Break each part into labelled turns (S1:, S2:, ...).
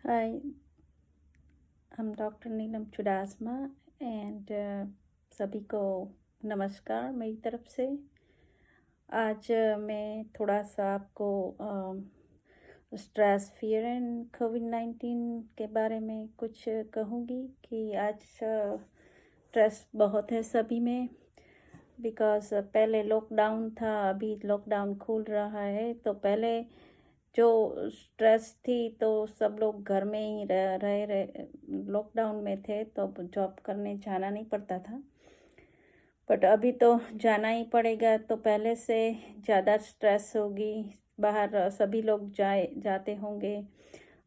S1: Hi, I'm Dr. Neelam Chudasma and सभी को नमस्कार मेरी तरफ से। आज मैं थोड़ा सा आपको स्ट्रेस फियर एंड कोविड-19 के बारे में कुछ कहूँगी कि आज स्ट्रेस बहुत है सभी में, बिकॉज पहले लॉकडाउन था, अभी लॉकडाउन खुल रहा है। तो पहले जो स्ट्रेस थी तो सब लोग घर में ही रहे लॉकडाउन में थे, तो जॉब करने जाना नहीं पड़ता था। बट अभी तो जाना ही पड़ेगा, तो पहले से ज़्यादा स्ट्रेस होगी। बाहर सभी लोग जाते होंगे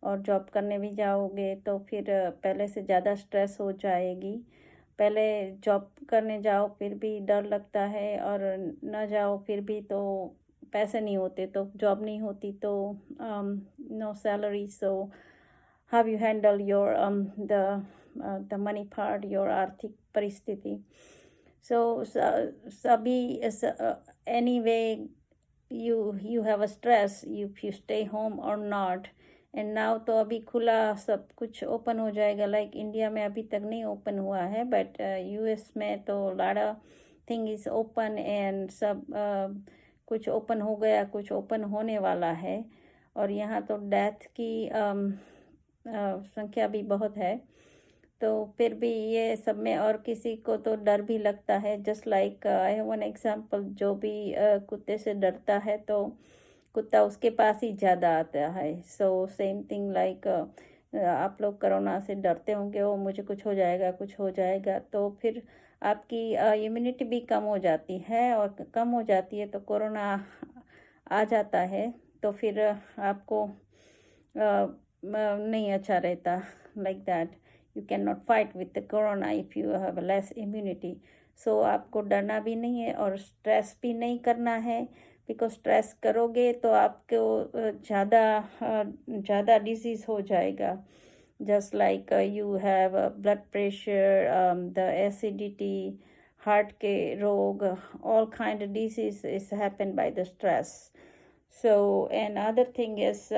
S1: और जॉब करने भी जाओगे तो फिर पहले से ज़्यादा स्ट्रेस हो जाएगी। पहले जॉब करने जाओ फिर भी डर लगता है, और न जाओ फिर भी तो पैसे नहीं होते, तो जॉब नहीं होती तो no salary. So how you handle your the money part, your आर्थिक परिस्थिति। सो सभी anyway you have a stress if you stay home or not. And now तो अभी खुला सब कुछ ओपन हो जाएगा। लाइक इंडिया में अभी तक नहीं ओपन हुआ है, बट यूएस में तो लाड़ा थिंग इज़ ओपन, एंड सब कुछ ओपन हो गया, कुछ ओपन होने वाला है। और यहाँ तो डेथ की संख्या भी बहुत है। तो फिर भी ये सब में और किसी को तो डर भी लगता है। Just like I have one example, जो भी कुत्ते से डरता है तो कुत्ता उसके पास ही ज़्यादा आता है। सो सेम थिंग लाइक आप लोग कोरोना से डरते होंगे, वो मुझे कुछ हो जाएगा, कुछ हो जाएगा, तो फिर आपकी इम्यूनिटी भी कम हो जाती है, और कम हो जाती है तो कोरोना आ जाता है। तो फिर आपको नहीं अच्छा रहता। Like that you cannot fight with the corona if you have less immunity. So आपको डरना भी नहीं है और स्ट्रेस भी नहीं करना है, बिकॉज स्ट्रेस करोगे तो आपको ज़्यादा डिजीज़ हो जाएगा। Just like you have blood pressure, the acidity, heart के रोग, all kind disease is happen by the stress. So and other thing is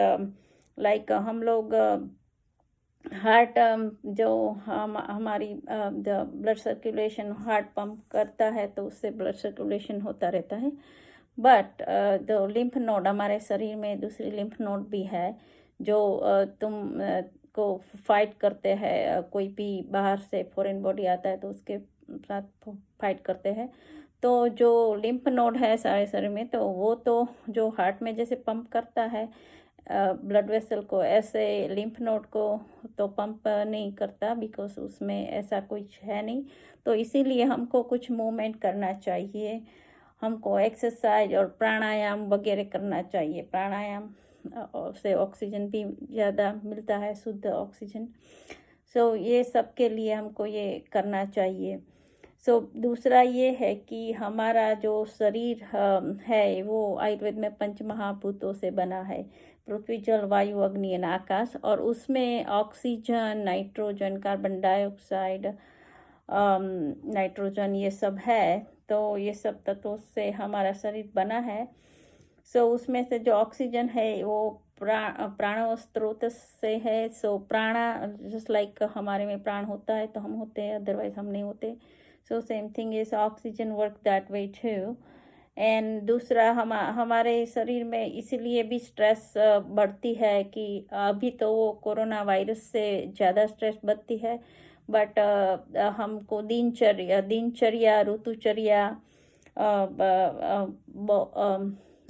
S1: like हम लोग हार्ट जो हमारी ब्लड सर्कुलेशन, हार्ट पंप करता है तो उससे ब्लड सर्कुलेशन होता रहता है। बट जो लिम्फ नोड हमारे शरीर में, दूसरी लिम्फ नोड भी है जो को फाइट करते हैं। कोई भी बाहर से फॉरेन बॉडी आता है तो उसके साथ फाइट करते हैं। तो जो लिम्फ नोड है सारे शरीर में, तो वो तो जो हार्ट में जैसे पंप करता है ब्लड वेसल को, ऐसे लिम्फ नोड को तो पंप नहीं करता, बिकॉज उसमें ऐसा कुछ है नहीं। तो इसीलिए हमको कुछ मूवमेंट करना चाहिए, हमको एक्सरसाइज और प्राणायाम वगैरह करना चाहिए। प्राणायाम से ऑक्सीजन भी ज़्यादा मिलता है, शुद्ध ऑक्सीजन। सो ये सब के लिए हमको ये करना चाहिए। सो दूसरा ये है कि हमारा जो शरीर है वो आयुर्वेद में पंच महाभूतों से बना है, पृथ्वी, जल, वायु, अग्नि एंड आकाश। और उसमें oxygen, nitrogen, carbon dioxide, nitrogen, ये सब है। तो ये सब तत्वों से हमारा शरीर बना है। सो उसमें से जो ऑक्सीजन है वो प्राण स्रोत से है। सो प्राणा, जस्ट लाइक हमारे में प्राण होता है तो हम होते हैं, अदरवाइज हम नहीं होते। So same thing is oxygen work that way too. And दूसरा हमारे शरीर में इसीलिए भी स्ट्रेस बढ़ती है कि अभी तो वो कोरोना वायरस से ज़्यादा स्ट्रेस बढ़ती है। बट हमको दिनचर्या, ऋतुचर्या,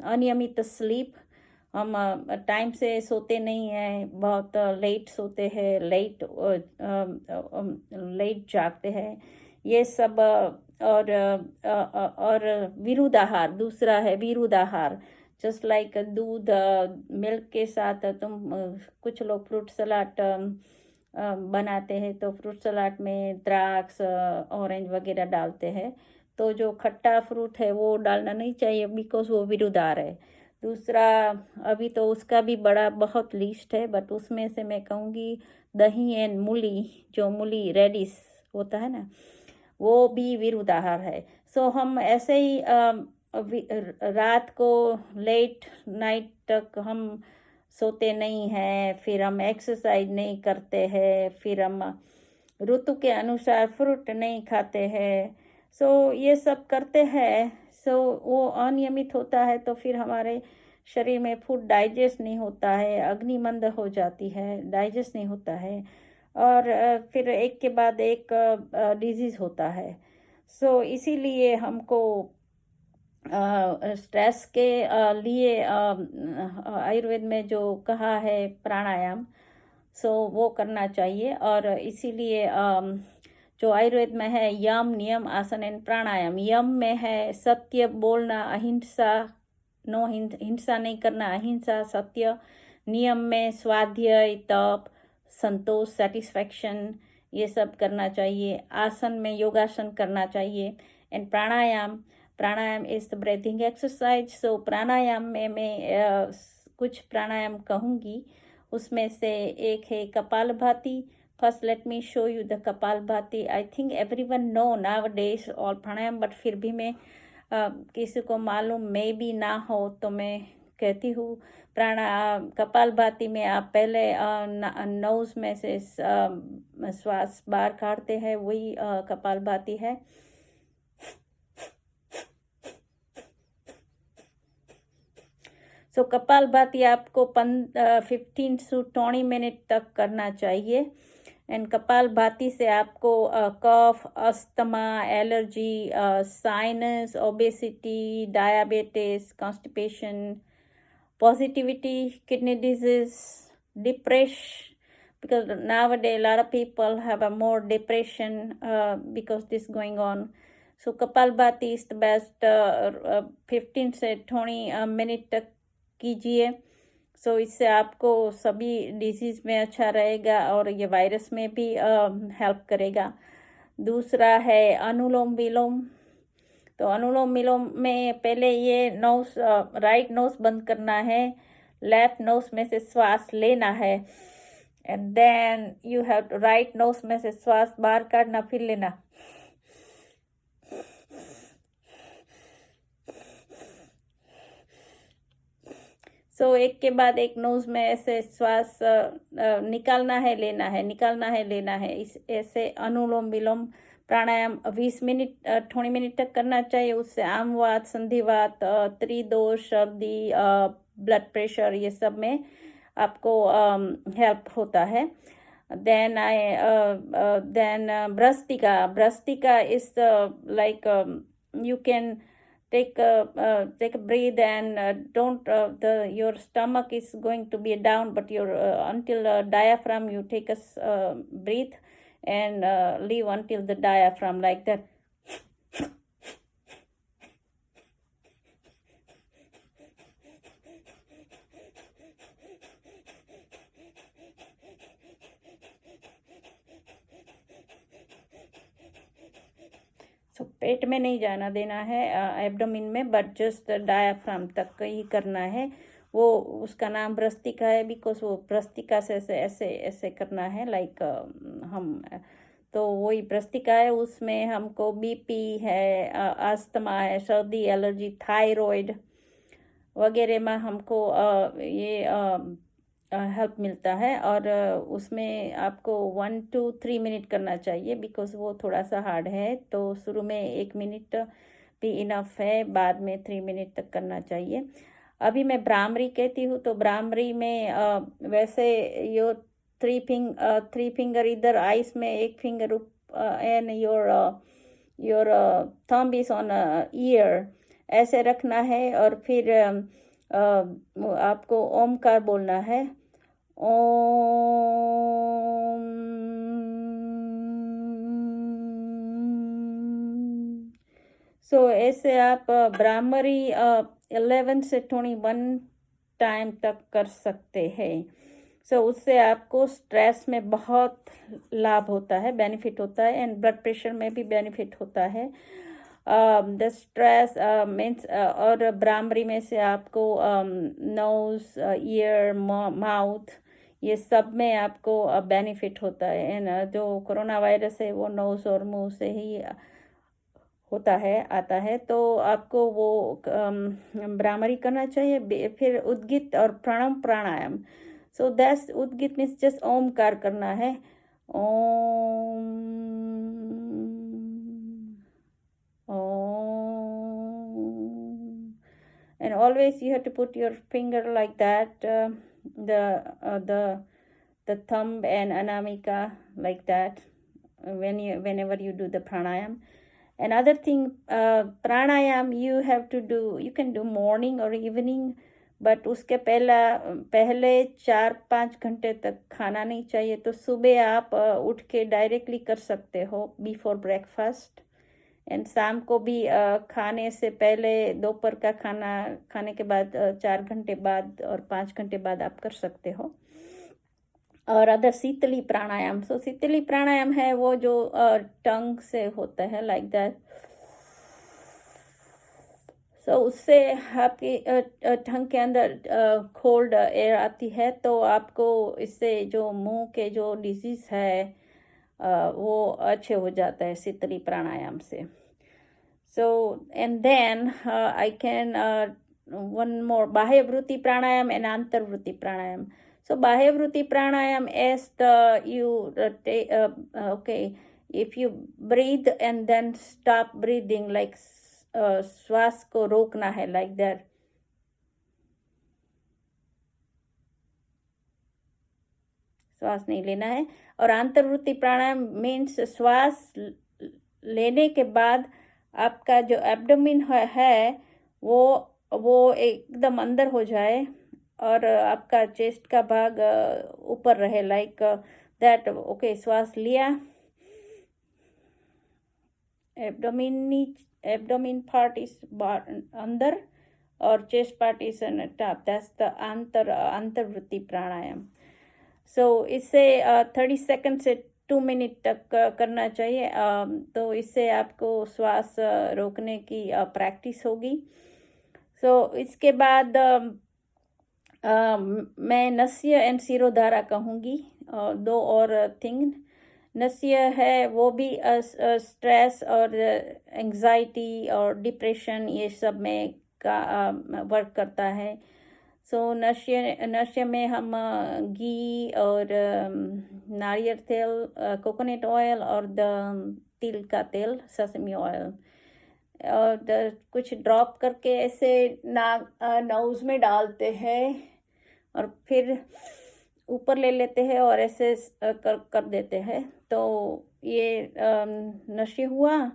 S1: अनियमित स्लीप, हम टाइम से सोते नहीं हैं, बहुत लेट सोते हैं, लेट जागते हैं, ये सब। और विरुद्धाहार, दूसरा है विरुद्धाहार। जस्ट लाइक दूध, मिल्क के साथ तुम कुछ लोग फ्रूट सलाद बनाते हैं, तो फ्रूट सलाद में द्राक्ष, ऑरेंज वगैरह डालते हैं। तो जो खट्टा फ्रूट है वो डालना नहीं चाहिए, बिकॉज वो विरुद्धार है। दूसरा, अभी तो उसका भी बड़ा बहुत लिस्ट है, बट उसमें से मैं कहूँगी दही एंड मूली, जो मूली रेडिश होता है ना, वो भी विरुद्धाहार है। सो हम ऐसे ही रात को लेट नाइट तक हम सोते नहीं हैं, फिर हम एक्सरसाइज नहीं करते हैं, फिर हम ऋतु के अनुसार फ्रूट नहीं खाते हैं, सो ये सब करते हैं, सो वो अनियमित होता है, तो फिर हमारे शरीर में फूड डाइजेस्ट नहीं होता है, अग्नि मंद हो जाती है, डाइजेस्ट नहीं होता है, और फिर एक के बाद एक डिजीज़ होता है। सो इसीलिए हमको स्ट्रेस के लिए आयुर्वेद में जो कहा है प्राणायाम, सो वो करना चाहिए। और इसीलिए जो आयुर्वेद में है यम नियम आसन एंड प्राणायाम, यम में है सत्य बोलना, अहिंसा, नो हिंसा नहीं करना, अहिंसा सत्य। नियम में स्वाध्याय, तप, संतोष, सेटिस्फैक्शन, ये सब करना चाहिए। आसन में योगासन करना चाहिए। And pranayama is the breathing exercise. So प्राणायाम में मैं कुछ प्राणायाम कहूँगी, उसमें से एक है कपालभाति। First let me show you the kapalbhati. I think everyone know nowadays all pranayama, but फिर भी मैं किसी को मालूम मे भी ना हो तो मैं कहती हूँ। कपालभाति में आप पहले नोज में से श्वास बाहर काढ़ते हैं, वही कपालभाति है। सो कपालभाति आपको 15 to 20 मिनट तक करना चाहिए। एंड कपालभाति से आपको कफ, asthma, allergy, sinus, obesity, diabetes, constipation, positivity, kidney disease, depression, because nowadays a lot of people have a more depression because this going on. So Kapalbhati is the best 15 से 20 minute तक कीजिए। सो इससे आपको सभी डिजीज़ में अच्छा रहेगा और ये वायरस में भी हेल्प करेगा। दूसरा है अनुलोम विलोम। तो अनुलोम विलोम में पहले ये नोस, राइट नोस बंद करना है, लेफ्ट नोस में से श्वास लेना है, and then you have right nose में से श्वास बाहर काढ़ना, फिर लेना। सो एक के बाद एक नोज में ऐसे श्वास निकालना है, लेना है, निकालना है, लेना है। इस ऐसे अनुलोम विलोम प्राणायाम 20 मिनट 20 मिनट तक करना चाहिए। उससे आमवात, संधिवात, त्रिदोष, सर्दी, ब्लड प्रेशर, ये सब में आपको हेल्प होता है। Then bhastrika is like you can take a breathe and don't your stomach is going to be down, but your until diaphragm you take a breathe and leave until the diaphragm, like that. So, पेट में नहीं जाना देना है, abdomen में, but just diaphragm तक ही करना है। वो उसका नाम भ्रस्तिका है बिकॉज वो भ्रस्तिका से ऐसे ऐसे ऐसे करना है, लाइक हम, तो वही भ्रस्तिका है। उसमें हमको बीपी है, अस्थमा है, सर्दी, एलर्जी, थायराइड वगैरह में हमको ये हेल्प मिलता है। और उसमें आपको 1 to 3 मिनट करना चाहिए बिकॉज वो थोड़ा सा हार्ड है। तो शुरू में 1 मिनट भी इनफ है, बाद में 3 मिनट तक करना चाहिए। अभी मैं भ्रामरी कहती हूँ, तो भ्रामरी में वैसे यो 3 फिंगर इधर आइस में, 1 finger and your thumb is on year, ऐसे रखना है। और फिर आपको ओमकार बोलना है, ओम। सो ऐसे आप भ्रामरी 11 से 21 टाइम तक कर सकते हैं। सो उससे आपको स्ट्रेस में बहुत लाभ होता है, बेनिफिट होता है, एंड ब्लड प्रेशर में भी बेनिफिट होता है। द स्ट्रेस मीन्स, और भ्रामरी में से आपको नोज, ईयर, माउथ, ये सब में आपको बेनिफिट होता है। एंड जो कोरोना वायरस है वो नोज और मुंह से ही होता है आता है, तो आपको वो भ्रामरी करना चाहिए, फिर उद्गित और प्रणम प्राणायाम। So that's udgeeth means just ओमकार करना है, Om Om, and always you have to put your finger like that, the the thumb and anamika like that, whenever you do the pranayam. Another thing, pranayam you have to do, you can do morning or evening, but उसके पहले 4-5 घंटे तक खाना नहीं चाहिए। तो सुबह आप उठ के डायरेक्टली कर सकते हो बिफोर ब्रेकफास्ट, एंड शाम को भी खाने से पहले, दोपहर का खाना खाने के बाद 4 घंटे बाद और 5 घंटे बाद आप कर सकते हो। और अदर शीतली प्राणायाम, सो शीतली प्राणायाम है वो जो टंग से होता है लाइक दैट। सो उससे आपकी टंग के अंदर कोल्ड एयर आती है, तो आपको इससे जो मुंह के जो डिजीज है वो अच्छे हो जाता है शीतली प्राणायाम से। So and then I can one more Bahyavritti pranayama and Antarvritti pranayama. So Bahyavruti pranayam is if you breathe and then stop breathing, like श्वास को रोकना है like that. श्वास नहीं लेना है। और अंतर्वृत्ति प्राणायाम मीन्स श्वास लेने के बाद आपका जो एब्डोमिन है वो एकदम अंदर हो जाए और आपका चेस्ट का भाग ऊपर रहे लाइक दैट। ओके, श्वास लिया, एब्डोमिन पार्ट इज अंदर और chest part is on top, that's the antarvritti pranayama. So इससे 30 सेकंड से 2 मिनट तक करना चाहिए। तो इससे आपको श्वास रोकने की प्रैक्टिस होगी। सो इसके बाद मैं नस्य एंड शिरोधारा कहूँगी। 2 और थिंग, नस्य है वो भी स्ट्रेस और एंजाइटी और डिप्रेशन ये सब में का वर्क करता है। सो नस्य में हम घी और नारियल तेल, कोकोनट ऑयल और तिल का तेल, सेसमी ऑयल, और कुछ ड्रॉप करके ऐसे नोज में डालते हैं और फिर ऊपर ले लेते हैं और ऐसे कर देते हैं। तो ये नशे हुआ।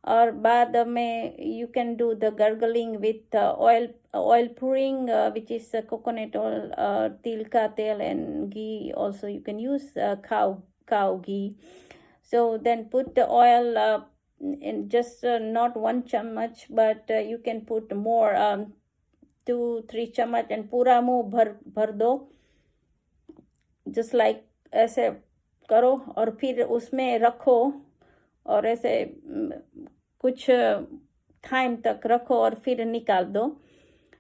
S1: और बाद में you can do the gargling with oil pouring, which is coconut oil, तिल का तेल, and ghee also you can use cow ghee. So then put the oil in just not 1 चम्मच, but you can put more, 2-3 चम्मच, and पूरा मुंह भर दो, just like ऐसे करो और फिर उसमें रखो और ऐसे कुछ टाइम तक रखो और फिर निकाल दो,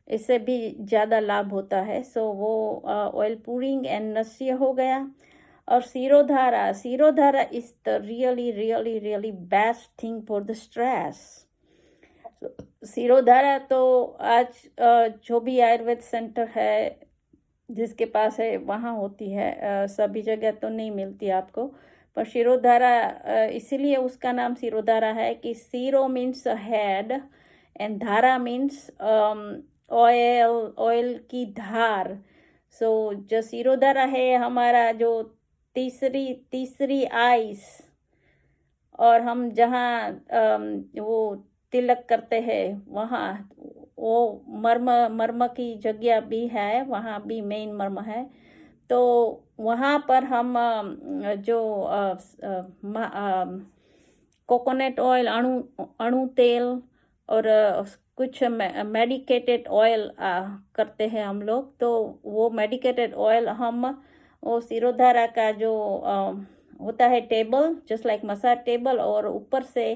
S1: इससे भी ज़्यादा लाभ होता है। सो वो ऑयल pouring एंड नस्य हो गया। और shirodhara is the really best thing for the stress. Shirodhara तो आज जो भी आयुर्वेद सेंटर है जिसके पास है वहाँ होती है, सभी जगह तो नहीं मिलती आपको। पर शिरोधारा इसीलिए उसका नाम शिरोधारा है कि शिरो मीन्स हेड एंड धारा मीन्स ऑयल की धार। सो जो शिरोधारा है हमारा जो तीसरी आइस, और हम जहाँ वो तिलक करते हैं वहाँ वो मर्म की जगह भी है, वहाँ भी मेन मर्म है। तो वहाँ पर हम जो कोकोनट ऑयल, अणु तेल और कुछ मेडिकेटेड ऑयल करते हैं हम लोग। तो वो मेडिकेटेड ऑयल हम वो शिरोधारा का जो होता है table, just like massage table, और ऊपर से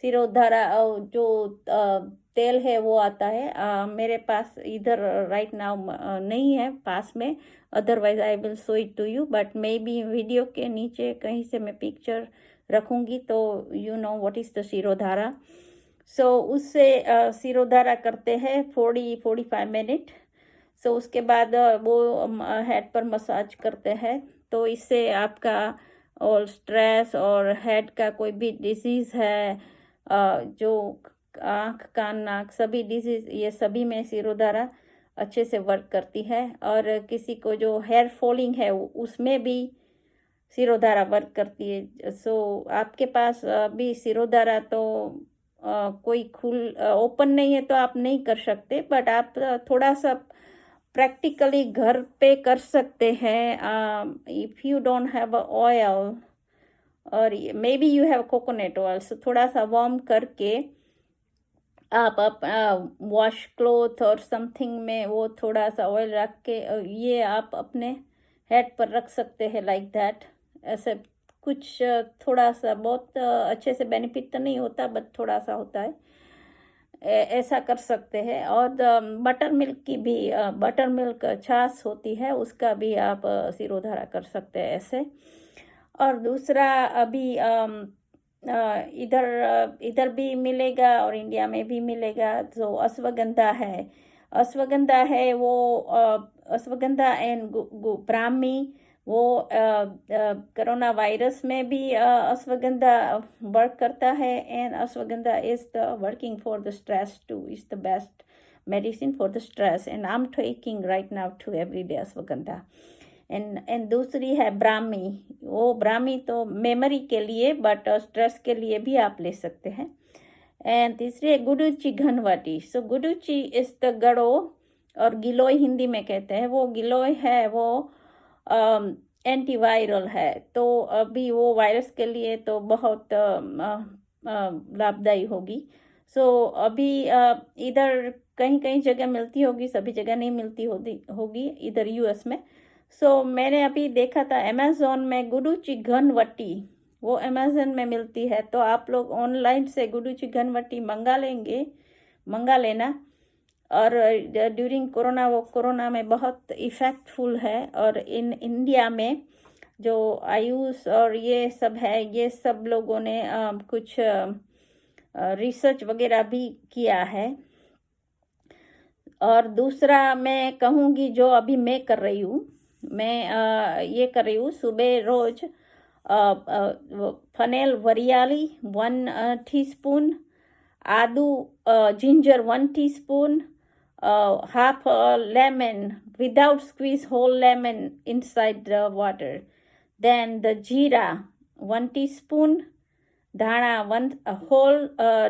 S1: शिरोधारा जो तेल है वो आता है। मेरे पास इधर राइट नाउ नहीं है पास में, otherwise I will show it to you, but maybe video के नीचे कहीं से मैं पिक्चर रखूँगी तो you know what is the Shirodhara. So उससे सिरोधारा करते हैं 45 मिनट। सो उसके बाद वो हेड पर मसाज करते हैं। तो इससे आपका और स्ट्रेस और हेड का कोई भी डिजीज़ है, जो आँख कान नाक सभी डिजीज़, ये सभी में सिरोधारा अच्छे से वर्क करती है। और किसी को जो हेयर फॉलिंग है उसमें भी सिरोधारा वर्क करती है। सो आपके पास अभी सिरोधारा तो कोई ओपन नहीं है तो आप नहीं कर सकते, बट आप थोड़ा सा प्रैक्टिकली घर पे कर सकते हैं। If you don't have oil और maybe you have coconut oil, so थोड़ा सा वार्म करके आप वॉश क्लोथ और समथिंग में वो थोड़ा सा ऑयल रख के ये आप अपने हेड पर रख सकते हैं, लाइक दैट। ऐसे कुछ थोड़ा सा बहुत अच्छे से बेनिफिट तो नहीं होता, बट थोड़ा सा होता है। ऐसा कर सकते हैं। और बटर मिल्क की भी बटर मिल्क छाछ होती है, उसका भी आप सिरोधारा कर सकते हैं ऐसे। और दूसरा अभी इधर भी मिलेगा और इंडिया में भी मिलेगा, जो अश्वगंधा है। अश्वगंधा है वो अश्वगंधा एंड ब्राह्मी, वो कोरोना वायरस में भी अश्वगंधा वर्क करता है। And ashwagandha is the working for the stress too, is the best medicine for the stress, and I am taking right now to everyday ashwagandha. And दूसरी है ब्राह्मी। वो ब्राह्मी तो मेमोरी के लिए, बट स्ट्रेस के लिए भी आप ले सकते हैं। एंड तीसरी है गुडुची घनवटी। सो गुडुची इज द गड़ो और गिलोय हिंदी में कहते हैं। वो गिलोय है वो एंटीवायरल है, तो अभी वो वायरस के लिए तो बहुत लाभदायी होगी। सो अभी इधर कहीं कहीं जगह मिलती होगी, सभी जगह नहीं मिलती होगी इधर यूएस में। सो मैंने अभी देखा था अमेज़ोन में गुडुची घनवटी, वो अमेज़न में मिलती है। तो आप लोग ऑनलाइन से गुडुची घनवटी मंगा लेना। और ड्यूरिंग कोरोना, वो कोरोना में बहुत इफ़ेक्टफुल है। और इन इंडिया में जो आयुष और ये सब है, ये सब लोगों ने कुछ रिसर्च वगैरह भी किया है। और दूसरा मैं कहूँगी जो अभी मैं कर रही हूँ, मैं ये कर रही हूँ सुबह रोज फनेल वरियाली 1 टीस्पून, आदू ginger 1 teaspoon, half a lemon without squeeze whole lemon inside the water. Then the jeera 1 teaspoon, dhana whole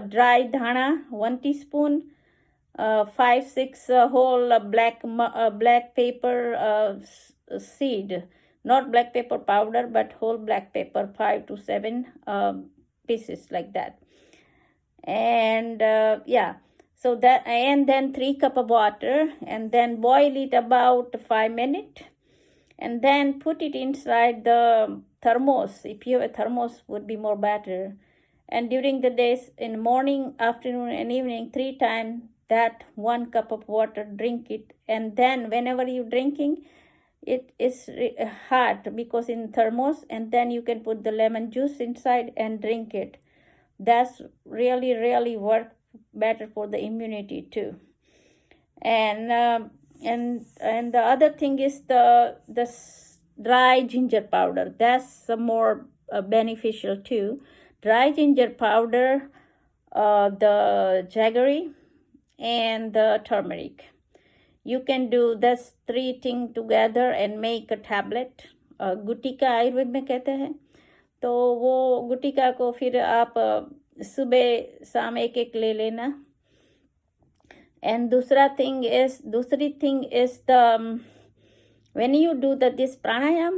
S1: dry dhana 1 teaspoon, 5-6 whole black pepper seed, not black pepper powder but whole black pepper, 5 to 7 pieces like that. And yeah, so that, and then 3 cup of water, and then boil it about 5 minutes, and then put it inside the thermos. If you have a thermos, would be more better. And during the days, in morning, afternoon, and evening, 3 times that 1 cup of water, drink it. And then whenever you're drinking, it is hot because in thermos, and then you can put the lemon juice inside and drink it. That's really work better for the immunity too. And the other thing is the dry ginger powder. That's more beneficial too. Dry ginger powder, the jaggery, and the turmeric. You can do this 3 things together and make a tablet. गुटिका आयुर्वेद में कहते हैं। तो वो गुटिका को फिर आप सुबह शाम एक ले लेना। एंड दूसरी thing is the when you do this pranayam,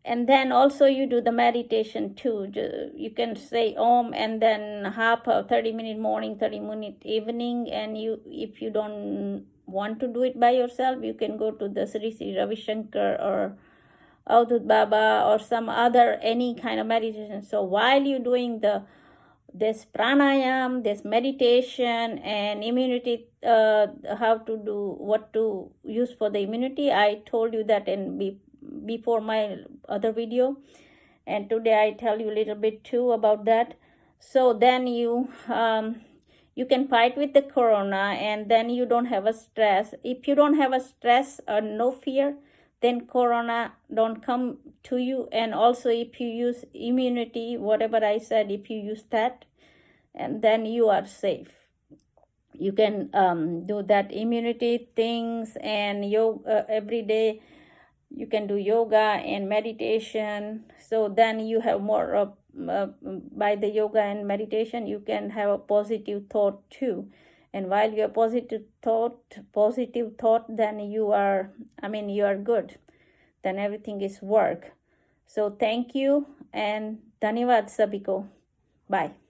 S1: and then also you do the meditation too. You can say Om and then half 30-minute morning, 30-minute evening. And if you don't want to do it by yourself, you can go to the Sri Ravi Shankar or Avadhut Baba or some other any kind of meditation. So while you're doing this pranayam, this meditation and immunity, how to do, what to use for the immunity, I told you that in before my other video, and today I tell you a little bit too about that. So then you can fight with the corona, and then you don't have a stress. If you don't have a stress or no fear, then corona don't come to you. And also if you use immunity, whatever I said, if you use that, and then you are safe. You can do that immunity things, and yoga every day. You can do yoga and meditation. So then you have more of by the yoga and meditation, you can have a positive thought too. And while you have positive thought, then you are good. Then everything is work. So thank you and धन्यवाद सभी को. Bye.